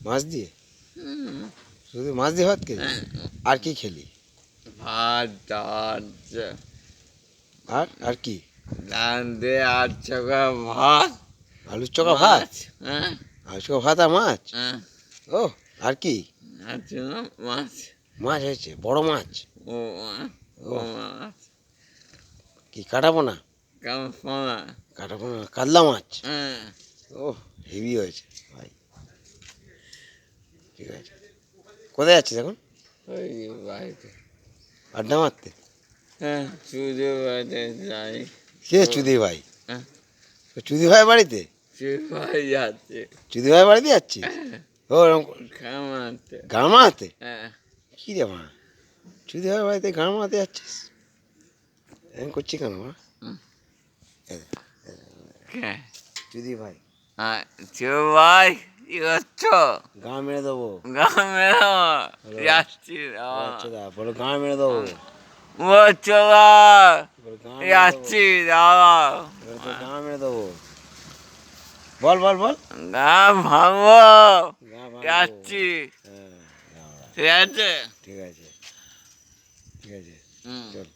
মাছ দিয়ে? শুধু মাছ দিয়ে ভাত খেলি? আর কি খেলি? ভাত ডাল আর কি? ডাল দিয়ে আর চোখা ভাত, আলুর চোখা ভাত? হ্যাঁ আলুর চোখা ভাত আর মাছ? হ্যাঁ, ও, আর কি? আর ছিল মাছ। মাছ হয়েছে, বড় মাছ? ও মাছ, ও মাছ, কি কাটাপোনা? কামড়া, কাটাপোনা কাতলা মাছ? হ্যাঁ। ও, হেভি হয়েছে ভাই। ঠিক আছে, কোথায় যাচ্ছিস এখন? ওই বাড়িতে, আড্ডা মারতে? হ্যাঁ চুদের বাড়িতে যাই। কে চুদি ভাই? হ্যাঁ, চুদি ভাই বাড়িতে? চুদ ভাই যাচ্ছে চুদি ভাই বাড়িতে যাচ্ছিস? ও, কামাতে। গান মারাতে? হ্যাঁ, কী রে মা, চুদি ভাই বাড়িতে গান মারাতে যাচ্ছিস? এরকম করছি কেন মা? কে? চুদি ভাই চুদ ভাই কি করছো? গান মেরে দেবো। গ্রামে যাচ্ছি, আচ্ছা দা, বলো গান মেরে দেবো। বলছো বলো গান মেরে দেবো। যাচ্ছি দাদা, এবার তো গান মেরে দেবো। বল বল বল। গান ভাঙবো, গান ভাঙবো। যাচ্ছি। হ্যাঁ, ঠিক আছে, ঠিক আছে, ঠিক আছে, হুম। চল।